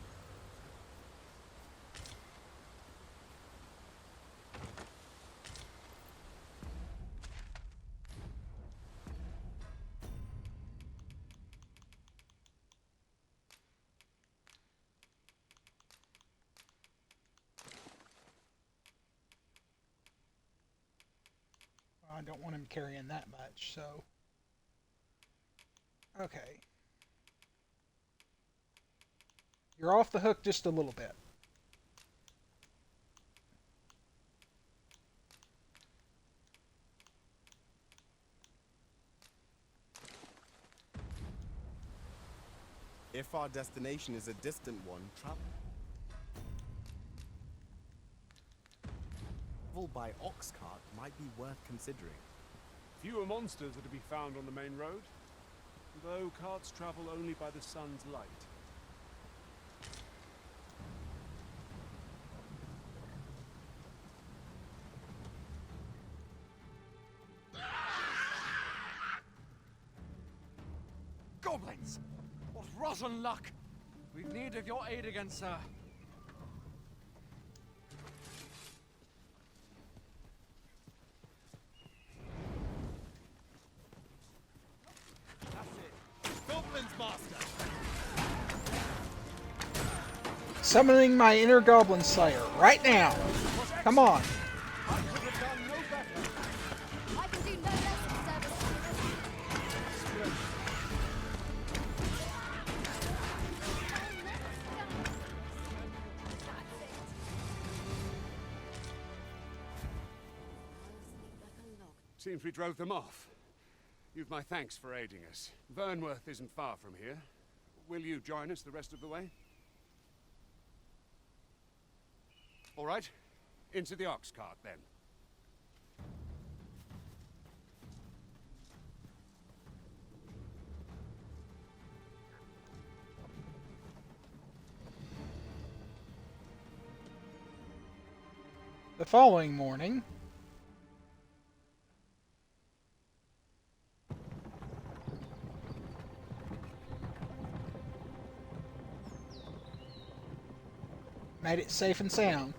I don't want him carrying that much, so... Okay. You're off the hook just a little bit. If our destination is a distant one, travel by ox cart might be worth considering. Fewer monsters are to be found on the main road, though carts travel only by the sun's light. Goblins! What rotten luck! We've need of your aid again, sir. That's it. Goblins, master! Summoning my inner goblin slayer right now. Come on. I can do no less in service to the rest. Seems we drove them off. You've my thanks for aiding us. Vernworth isn't far from here. Will you join us the rest of the way? All right. Into the ox cart, then. The following morning, made it safe and sound.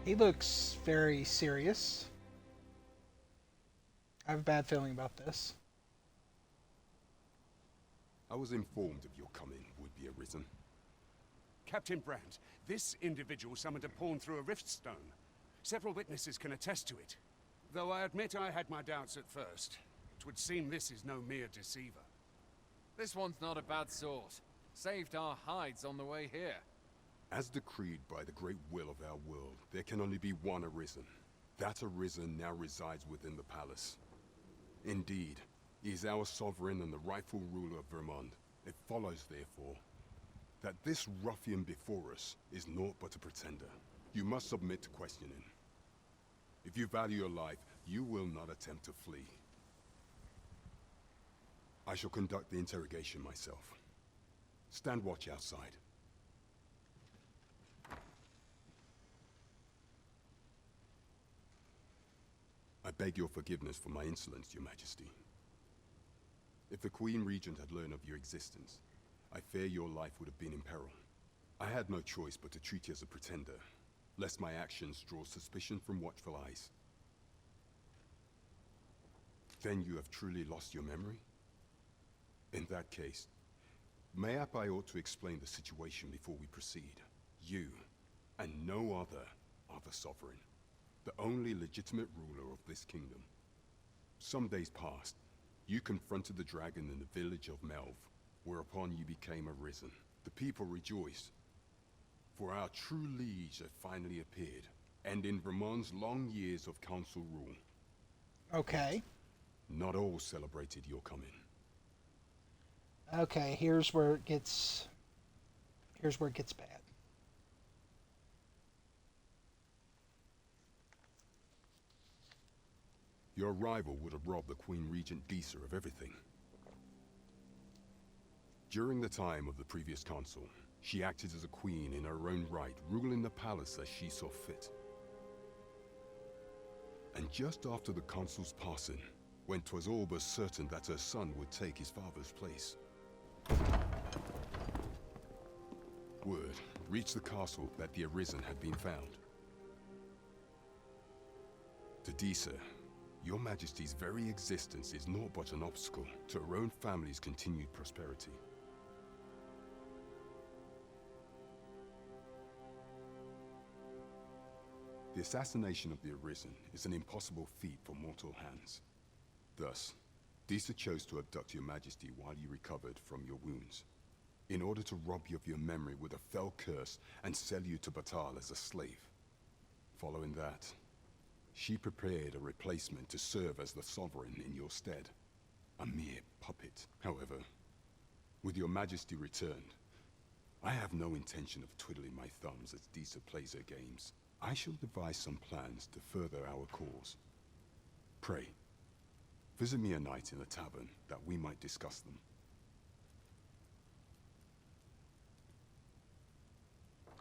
He looks very serious. I have a bad feeling about this. I was informed of your coming would be arisen. Captain Brandt, this individual summoned a pawn through a rift stone. Several witnesses can attest to it. Though I admit I had my doubts at first. It would seem this is no mere deceiver. This one's not a bad sort. Saved our hides on the way here. As decreed by the great will of our world, there can only be one arisen. That arisen now resides within the palace. Indeed, he is our sovereign and the rightful ruler of Vermont. It follows, therefore, that this ruffian before us is naught but a pretender. You must submit to questioning. If you value your life, you will not attempt to flee. I shall conduct the interrogation myself. Stand watch outside. I beg your forgiveness for my insolence, Your Majesty. If the Queen Regent had learned of your existence, I fear your life would have been in peril. I had no choice but to treat you as a pretender, lest my actions draw suspicion from watchful eyes. Then you have truly lost your memory? In that case, mayhap I ought to explain the situation before we proceed. You, and no other, are the sovereign. The only legitimate ruler of this kingdom. Some days past, you confronted the dragon in the village of Melv, whereupon you became arisen. The people rejoiced, for our true liege had finally appeared, ending Vermont's long years of council rule. Okay. Not all celebrated your coming. Okay, here's where it gets bad. Your arrival would have robbed the Queen Regent Disa of everything. During the time of the previous consul, she acted as a queen in her own right, ruling the palace as she saw fit. And just after the consul's passing, when 'twas all but certain that her son would take his father's place, word reached the castle that the Arisen had been found. To Disa, Your Majesty's very existence is naught but an obstacle to her own family's continued prosperity. The assassination of the Arisen is an impossible feat for mortal hands. Thus, Disa chose to abduct Your Majesty while you recovered from your wounds, in order to rob you of your memory with a fell curse and sell you to Batal as a slave. Following that, she prepared a replacement to serve as the sovereign in your stead. A mere puppet, however. With Your Majesty returned, I have no intention of twiddling my thumbs as Disa plays her games. I shall devise some plans to further our cause. Pray, visit me a night in the tavern that we might discuss them.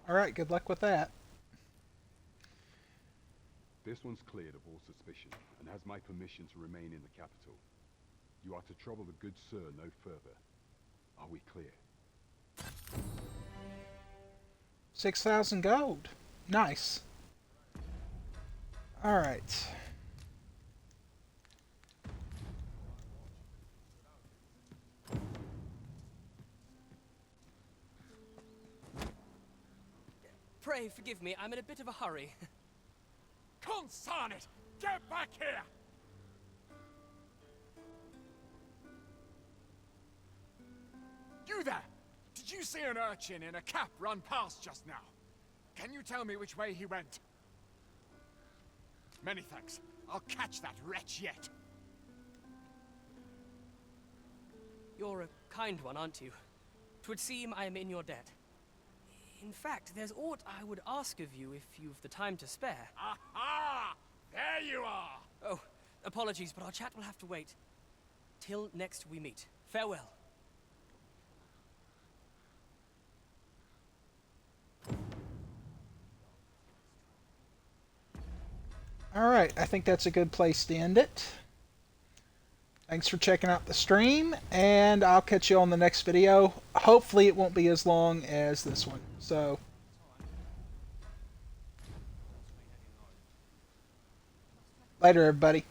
Alright, good luck with that. This one's cleared of all suspicion, and has my permission to remain in the capital. You are to trouble the good sir no further. Are we clear? 6,000 gold. Nice. Alright. Pray forgive me, I'm in a bit of a hurry. Consign it! Get back here! You there! Did you see an urchin in a cap run past just now? Can you tell me which way he went? Many thanks. I'll catch that wretch yet. You're a kind one, aren't you? 'Twould seem I am in your debt. In fact, there's aught I would ask of you if you've the time to spare. Aha! There you are! Oh, apologies, but our chat will have to wait. Till next we meet. Farewell. Alright, I think that's a good place to end it. Thanks for checking out the stream, and I'll catch you on the next video. Hopefully it won't be as long as this one. So, later everybody.